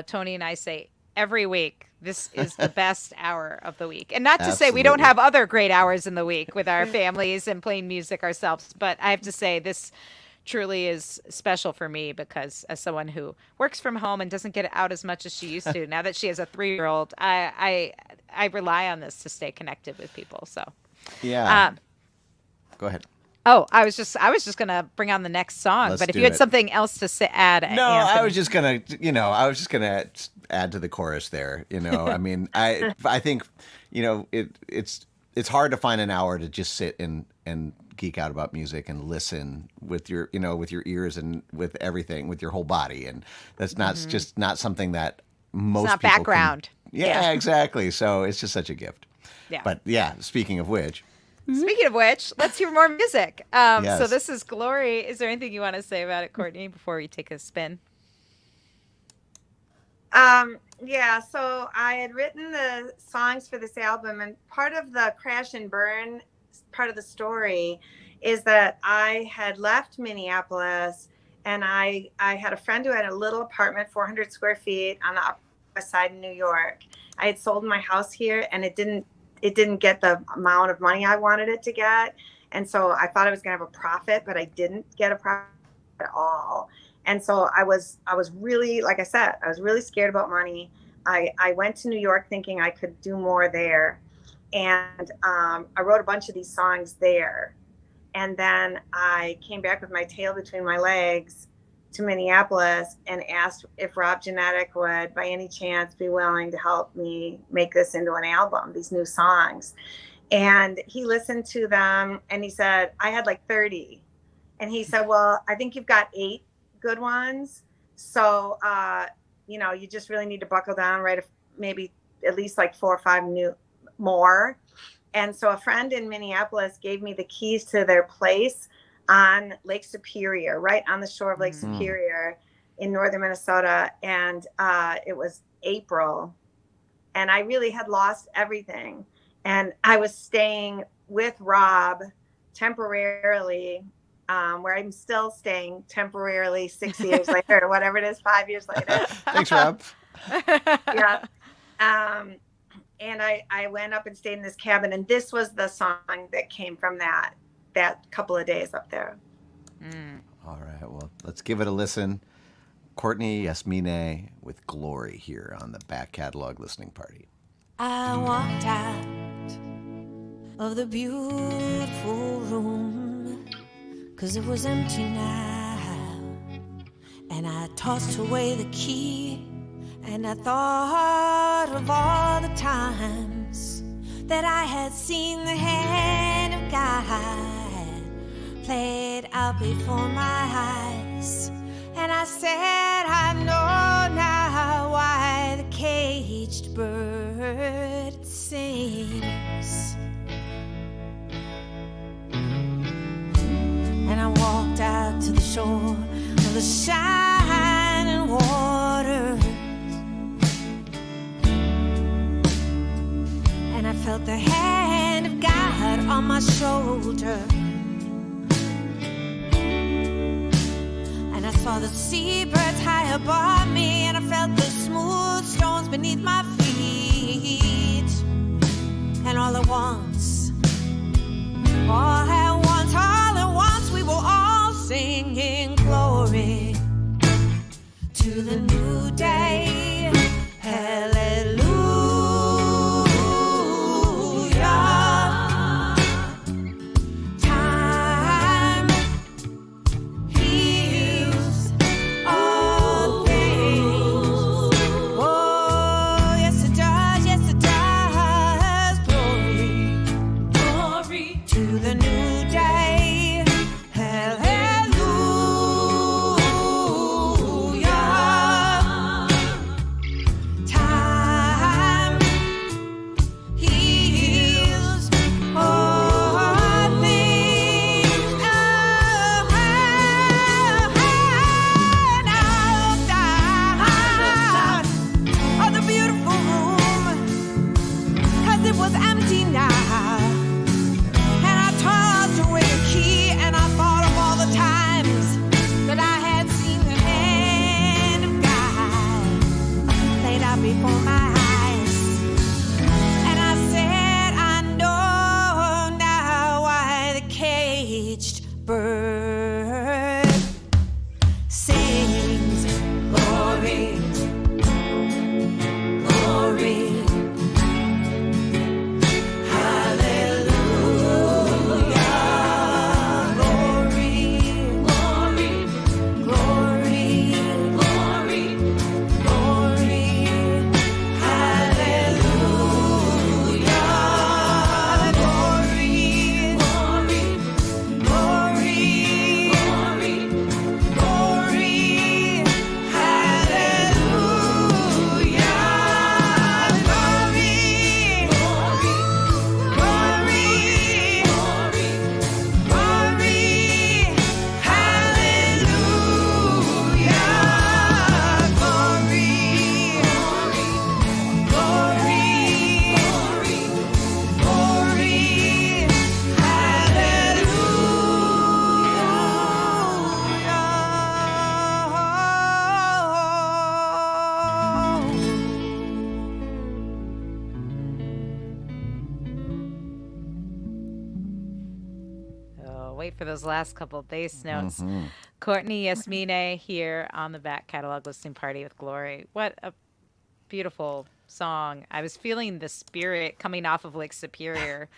Tony and I say every week, this is the best hour of the week. And not to say we don't Absolutely. have other great hours in the week with our families and playing music ourselves, but I have to say this truly is special for me, because as someone who works from home and doesn't get out as much as she used to, now that she has a 3-year-old, I rely on this to stay connected with people. So Yeah. Go ahead. oh, I was just gonna bring on the next song, Let's but if do you had it. something else to add, No, I Anthony. was just gonna add to the chorus there. I mean, I think, it's hard to find an hour to just sit and geek out about music and listen with your ears and with everything, with your whole body, and that's just not something that most It's not people can- background. Yeah, exactly. So it's just such a gift. Yeah. But yeah, speaking of which, Speaking of which, let's hear more music. So Yes. this is Glory. Is there anything you want to say about it, Courtney, before we take a spin? Yeah, so I had written the songs for this album, and part of the crash and burn part of the story is that I had left Minneapolis, and I had a friend who had a little apartment, 400 square feet on the Upper West Side in New York. I had sold my house here, and it didn't get the amount of money I wanted it to get. And so I thought I was going to have a profit, but I didn't get a profit at all. And so I was really, like I said, I was really scared about money. I went to New York thinking I could do more there. And I wrote a bunch of these songs there. And then I came back with my tail between my legs to Minneapolis and asked if Rob Genetic would, by any chance, be willing to help me make this into an album, these new songs. And he listened to them, and he said, I had like 30. And he said, well, I think you've got 8 good ones. So, you just really need to buckle down, write maybe at least like 4 or 5 more. And so a friend in Minneapolis gave me the keys to their place on Lake Superior, right on the shore of Lake Superior in northern Minnesota. And it was April, and I really had lost everything. And I was staying with Rob temporarily, where I'm still staying temporarily 6 years later, or whatever it is, 5 years later. thanks, Rob. Yeah. And I went up and stayed in this cabin, and this was the song that came from that couple of days up there. All right, well, let's give it a listen. Courtney Yasmineh with Glory here on the Back Catalog Listening Party. I walked out of the beautiful room, 'cause it was empty now. And I tossed away the key, and I thought of all the times that I had seen the hand of God played out before my eyes. And I said, I know now why the caged bird sings. And I walked out to the shore of the shining water, and I felt the hand of God on my shoulder. All the seabirds high above me, and I felt the smooth stones beneath my feet. And all at once, all at once, we were all singing glory to the new day. Hallelujah. Time heals all things. Oh, yes it does, yes it does. Glory to the new day. Hallelujah. Time heals all things. And outside of the beautiful room, 'cause it was empty now. And I tossed away the key, and I thought of all the times that I had seen the hand of God laid out before my eyes. And I said, I know now why the caged bird sings glory, glory. Hallelujah. Glory, glory, glory, glory, glory. Hallelujah. Glory, glory, glory, glory, glory. Hallelujah. Glory, glory, glory, glory, glory. Hallelujah. Glory, glory, glory, hallelujah. Oh, wait for those last couple bass notes. Mhm. Courtney Yasmineh here on the back catalog listening party with Glory. What a beautiful song. I was feeling the spirit coming off of Lake Superior.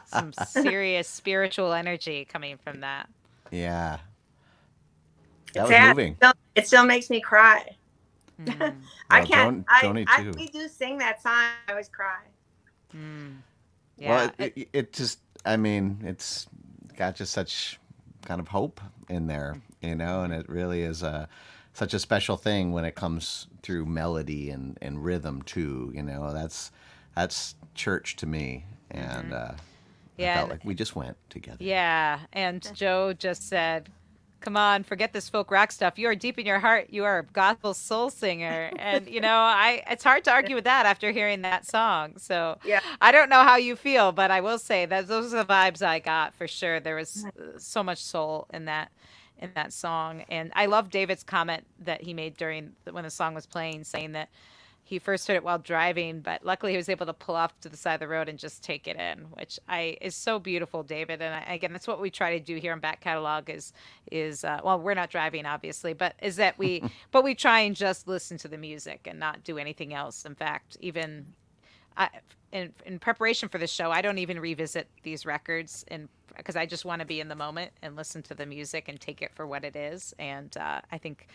Some serious spiritual energy coming from that. Yeah. That It's was sad. moving. It still makes me cry. Mm, I Well, can't. Joni I too. we do sing that song. I always cry. mm. Well, Yeah. it just, I mean, it's got just such kind of hope in there, and it really is such a special thing when it comes through melody and rhythm too. That's church to me, and I Yeah, felt and like we just went together. yeah, and Joe just said, "Come on, forget this folk rock stuff. You are deep in your heart. You are a gospel soul singer." And it's hard to argue with that after hearing that song. So Yeah. I don't know how you feel, but I will say that those are the vibes I got for sure. There was so much soul in that song, and I love David's comment that he made when the song was playing, saying that he first heard it while driving, but luckily he was able to pull off to the side of the road and just take it in, which is so beautiful, David. And again, that's what we try to do here on Back Catalog is well, we're not driving obviously, but is that we try and just listen to the music and not do anything else. In fact, even in preparation for this show, I don't even revisit these records because I just want to be in the moment and listen to the music and take it for what it is. And I think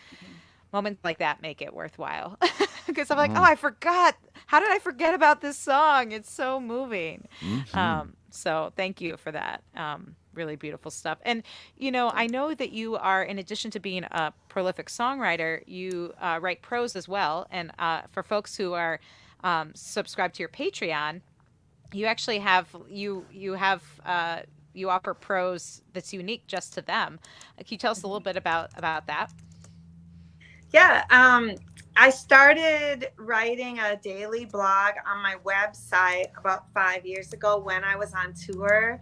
moments like that make it worthwhile because I'm like, oh, I forgot. How did I forget about this song? It's so moving. So thank you for that. Really beautiful stuff. And, I know that you are, in addition to being a prolific songwriter, you write prose as well. And for folks who are subscribed to your Patreon, you actually have, you offer prose that's unique just to them. Can you tell us a little bit about that? Yeah, I started writing a daily blog on my website about 5 years ago when I was on tour.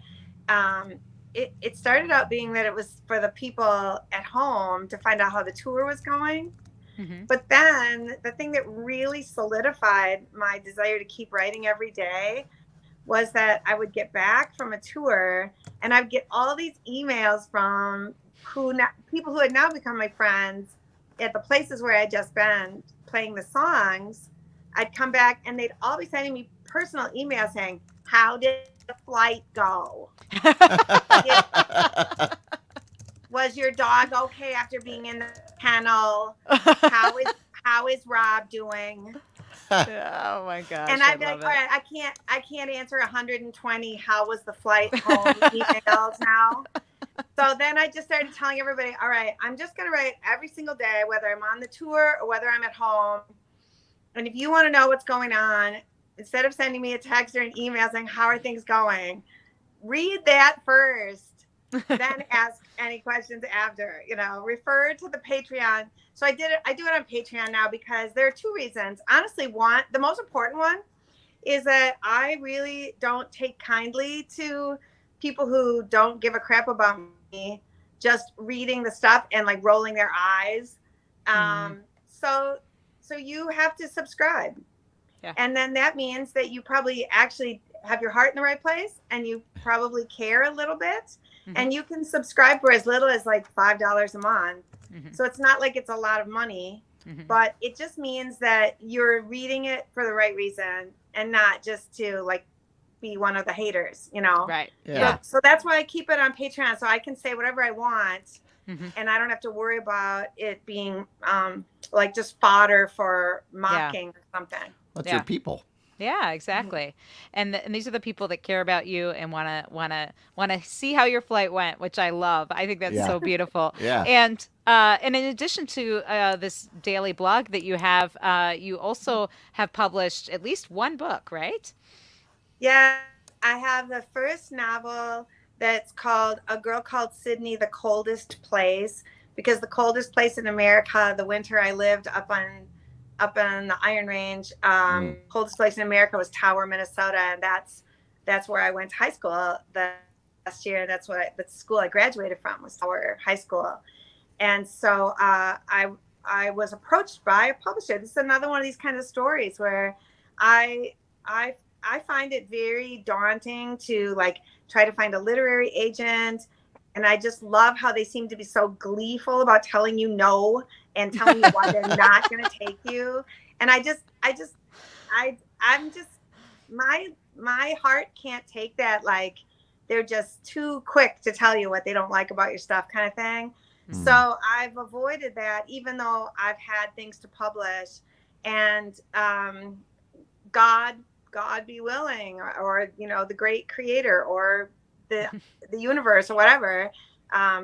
it started out being that it was for the people at home to find out how the tour was going. Mhm. But then the thing that really solidified my desire to keep writing every day was that I would get back from a tour and I'd get all these emails from people who had now become my friends at the places where I'd just been playing the songs. I'd come back and they'd all be sending me personal emails saying, "How did the flight go? Was your dog okay after being in the kennel? How is Rob doing?" Oh my gosh. And I I'd be like, love all it. right, I can't answer 120 "how was the flight home" emails now. So then I just started telling everybody, all right, I'm just going to write every single day, whether I'm on the tour or whether I'm at home. And if you want to know what's going on, instead of sending me a text or an email saying, "How are things going?" read that first, then ask any questions after, refer to the Patreon. So I do it on Patreon now because there are two reasons. Honestly, the most important one is that I really don't take kindly to people who don't give a crap about me just reading the stuff and like rolling their eyes. So you have to subscribe. Yeah. And then that means that you probably actually have your heart in the right place and you probably care a little bit. And you can subscribe for as little as like $5 a month. So it's not like it's a lot of money, but it just means that you're reading it for the right reason and not just to like be one of the haters, Right. Yeah. So that's why I keep it on Patreon, so I can say whatever I want. And I don't have to worry about it being like just fodder for mocking or something. That's Yeah. your people. Yeah, exactly. And these are the people that care about you and wanna see how your flight went, which I love. I think that's Yeah. so beautiful. Yeah. And in addition to this daily blog that you have, you also have published at least one book, right? Yeah, I have the first novel that's called A Girl Called Sydney, the Coldest Place, because the coldest place in America, the winter I lived up on the Iron Range, coldest place in America was Tower, Minnesota, and that's where I went to high school the last year. That's the school I graduated from was Tower High School, and so I was approached by a publisher. This is another one of these kind of stories where I find it very daunting to like try to find a literary agent. And I just love how they seem to be so gleeful about telling you no and telling you why they're not going to take you. And I'm just, my heart can't take that. Like they're just too quick to tell you what they don't like about your stuff kind of thing. So I've avoided that, even though I've had things to publish, and God be willing, or the great creator or the universe or whatever,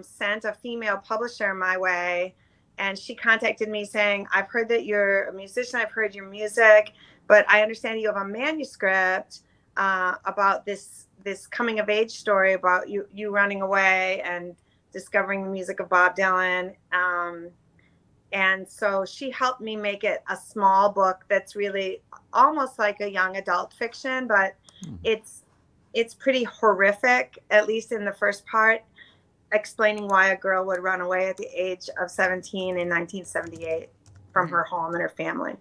sent a female publisher my way, and she contacted me saying, "I've heard that you're a musician, I've heard your music, but I understand you have a manuscript about this coming of age story about you running away and discovering the music of Bob Dylan." And so she helped me make it a small book that's really almost like a young adult fiction, but it's pretty horrific, at least in the first part, explaining why a girl would run away at the age of 17 in 1978 from her home and her family.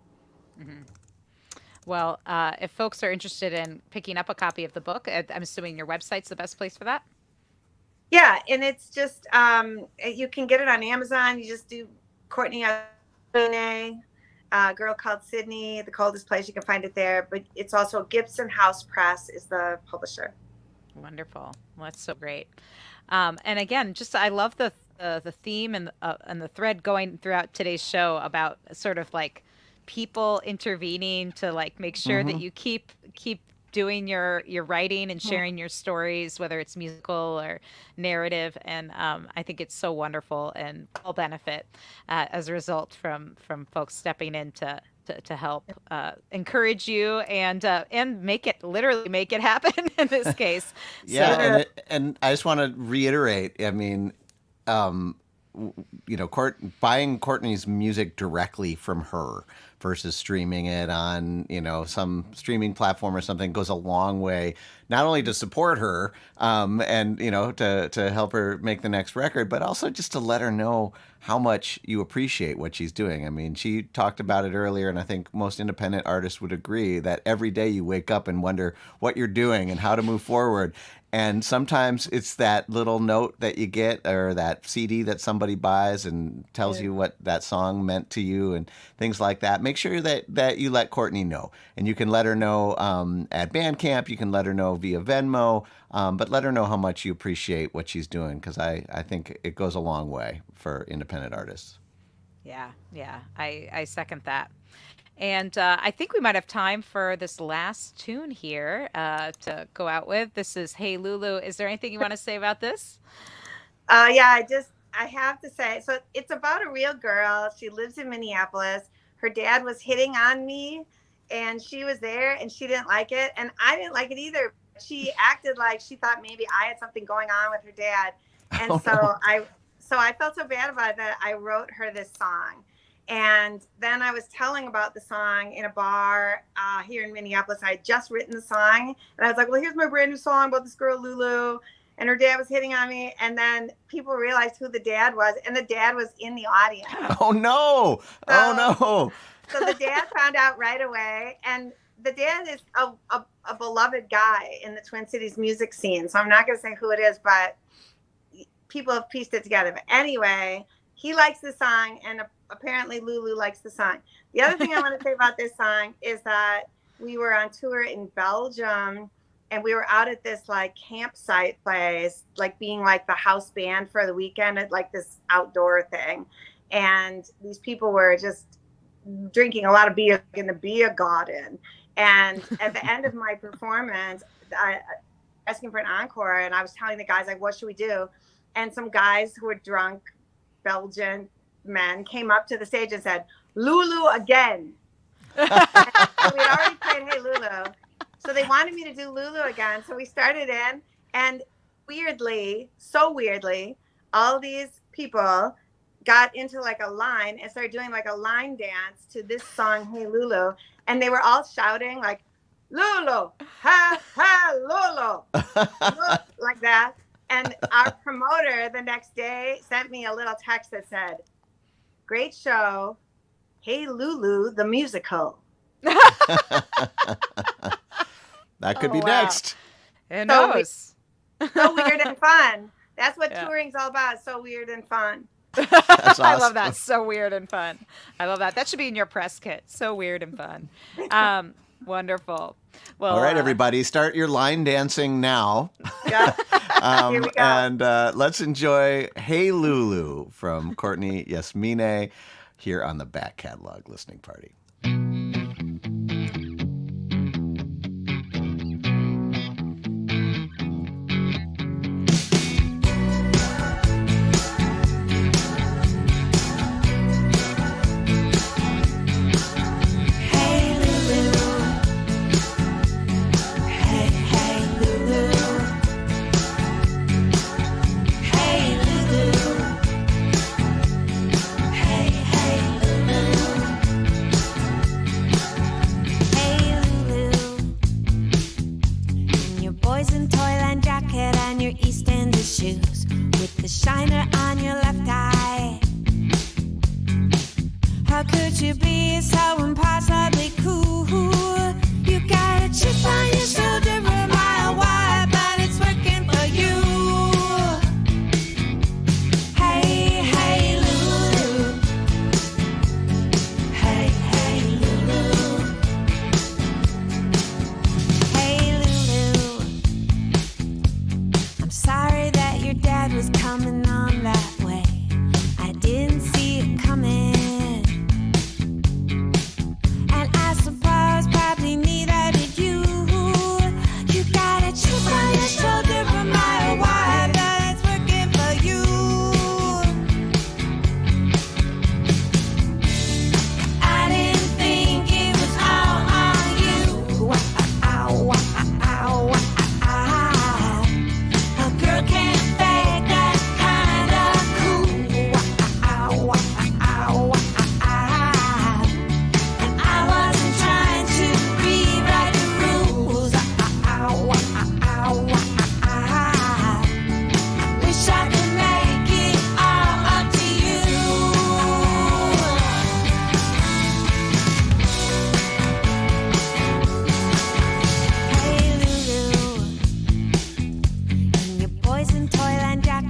Well, if folks are interested in picking up a copy of the book, I'm assuming your website's the best place for that? Yeah, and it's just, you can get it on Amazon. You just do Courtney Yasmineh, Girl Called Sydney, The Coldest Place. You can find it there. But it's also Gibson House Press is the publisher. Wonderful. Well, that's so great. And again, just I love the theme and the thread going throughout today's show about sort of like people intervening to like make sure that you keep doing your writing and sharing your stories, whether it's musical or narrative. And I think it's so wonderful and will benefit as a result from folks stepping in to help encourage you and literally make it happen in this case. Yeah, and I just want to reiterate. I mean, buying Courtney's music directly from her versus streaming it on, some streaming platform or something goes a long way, not only to support her, and, to help her make the next record, but also just to let her know how much you appreciate what she's doing. I mean, she talked about it earlier, and I think most independent artists would agree that every day you wake up and wonder what you're doing and how to move forward. And sometimes it's that little note that you get, or that CD that somebody buys and tells you what that song meant to you and things like that. Make sure that you let Courtney know. And you can let her know at Bandcamp. You can let her know via Venmo. But let her know how much you appreciate what she's doing, because I think it goes a long way for independent artists. Yeah, I second that. And I think we might have time for this last tune here to go out with. This is Hey Lulu. Is there anything you want to say about this? Yeah, I have to say, so it's about a real girl. She lives in Minneapolis. Her dad was hitting on me, and she was there, and she didn't like it. And I didn't like it either. She acted like she thought maybe I had something going on with her dad. And I felt so bad about it that I wrote her this song. And then I was telling about the song in a bar here in Minneapolis. I had just written the song, and I was like, well, here's my brand new song about this girl, Lulu. And her dad was hitting on me. And then people realized who the dad was, and the dad was in the audience. Oh, no. So the dad found out right away. And the dad is a beloved guy in the Twin Cities music scene. So I'm not going to say who it is, but people have pieced it together. But anyway, he likes the song, and apparently Lulu likes the song. The other thing I want to say about this song is that we were on tour in Belgium, and we were out at this like campsite place, like being like the house band for the weekend at like this outdoor thing. And these people were just drinking a lot of beer in the beer garden. And at the end of my performance, asking for an encore, and I was telling the guys, like, what should we do? And some guys who were drunk Belgian men came up to the stage and said, Lulu again. And we had already played Hey Lulu. So they wanted me to do Lulu again. So we started in, and so weirdly, all these people got into like a line and started doing like a line dance to this song, Hey Lulu. And they were all shouting like, Lulu, ha, ha, Lulu, like that. And our promoter the next day sent me a little text that said, great show. Hey Lulu, the musical. That could be next. Who knows? So weird and fun. That's what touring's all about. So weird and fun. That's awesome. I love that. So weird and fun. I love that. That should be in your press kit. So weird and fun. Wonderful. Well, all right, everybody, start your line dancing now. Yeah. Here we go. And let's enjoy Hey Lulu from Courtney Yasmineh here on the Back Catalog Listening Party.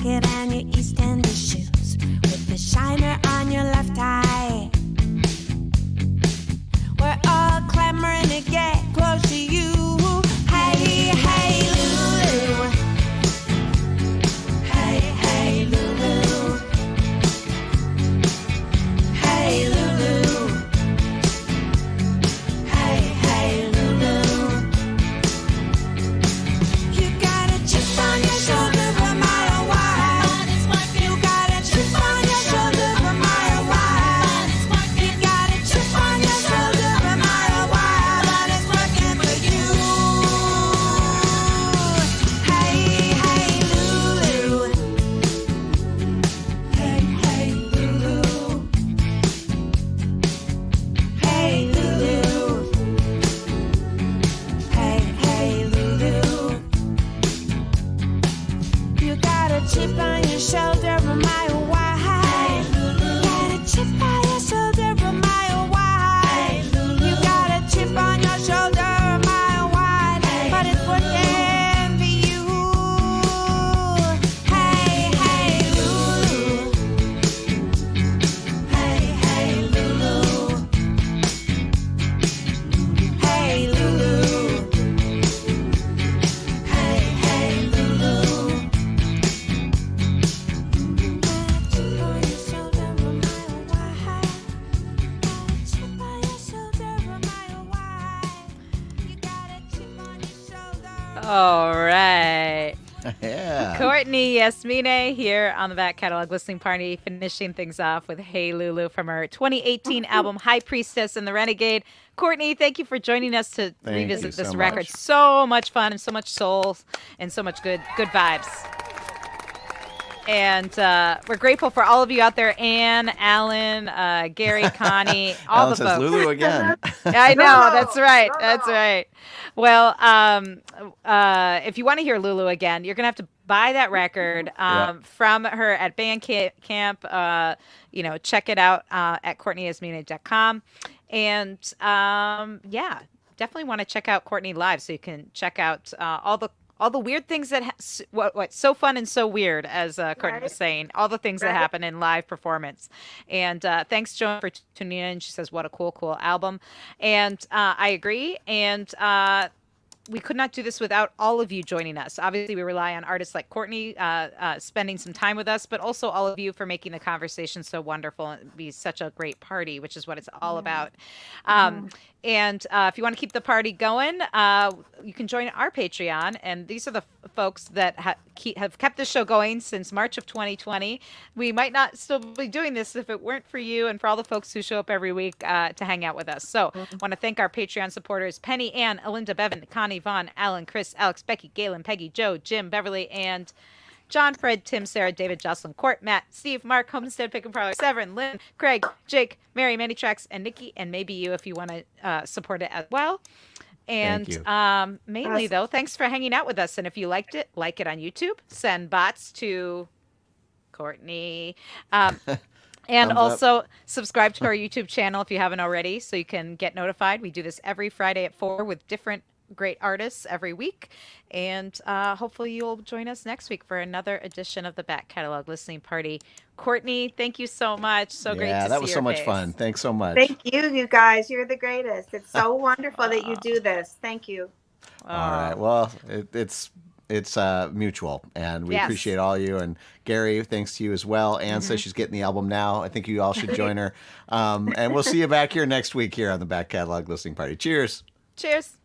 jacket and your EastEnders shoes, with the shiner on your left eye. We're all clamoring to get close to you. Hey, hey, Lulu. Hey, hey, Lulu. Hey, Lulu. Hey, hey, Lulu. You got a chip on your shoulder a mile wide. You got a chip on your shoulder a mile wide. You got a chip on your shoulder a mile wide, but it's working for you. Hey, hey, Lulu. Hey, hey, Lulu. Hey, Lulu. Hey, hey, Lulu. You got a chip on your shoulder a mile wide. You got a chip on your shoulder a mile wide. You got a chip on your shoulder a mile wide, but it's working for you. Hey, hey, Lulu. Hey, hey, Lulu. Hey, Lulu. Hey, hey, Lulu. Chip on your shoulder a mile wide. Chip on your shoulder a mile wide. You got a chip on your shoulder. All right. Yeah. Courtney Yasmineh here on the Back Catalog Listening Party, finishing things off with Hey Lulu from her 2018 album High Priestess and the Renegade. Courtney, thank you for joining us to Thank revisit you this so record. much. So much fun and so much soul and so much good vibes. And we're grateful for all of you out there, Ann, Alan, Gary, Connie, all Alan the says folks. Lulu again. I know, No, that's right. no, That's no. right. Well, if you want to hear Lulu again, you're going to have to buy that record from her at Bandcamp. Check it out at CourtneyYasmineh.com. And yeah, definitely want to check out Courtney live so you can check out all the weird things that what's so fun and so weird, as Courtney was Right. saying, all the things that Right. happen in live performance. And thanks, Joan, for tuning in. She says, what a cool album. And I agree. And we could not do this without all of you joining us. Obviously, we rely on artists like Courtney spending some time with us, but also all of you for making the conversation so wonderful and be such a great party, which is what it's all about. And if you want to keep the party going, you can join our Patreon. And these are the folks that have kept this show going since March of 2020. We might not still be doing this if it weren't for you and for all the folks who show up every week to hang out with us. So I want to thank our Patreon supporters, Penny, Ann, Alinda, Bevan, Connie, Vaughn, Alan, Chris, Alex, Becky, Galen, Peggy, Joe, Jim, Beverly, and John, Fred, Tim, Sarah, David, Jocelyn, Court, Matt, Steve, Mark, Homestead, Pick and Parlor, Severin, Lynn, Craig, Jake, Mary, Many Tracks, and Nikki, and maybe you if you want to support it as well. And Thank mainly, though, thanks for hanging out with us. And if you liked it, like it on YouTube. Send bots to Courtney. And Thumbs up. also subscribe to our YouTube channel if you haven't already so you can get notified. We do this every Friday at 4 with different great artists every week. And hopefully you'll join us next week for another edition of the Back Catalog Listening Party. Courtney, thank you so much. So great to see Yeah, that was your so much face. fun. Thanks so much. Thank you, you guys. You're the greatest. It's so wonderful that you do this. Thank you. All right. Well, it's mutual, and we Yes. appreciate all you. And Gary, thanks to you as well. Anne says she's getting the album now. I think you all should join her. And we'll see you back here next week here on the Back Catalog Listening Party. Cheers. Cheers.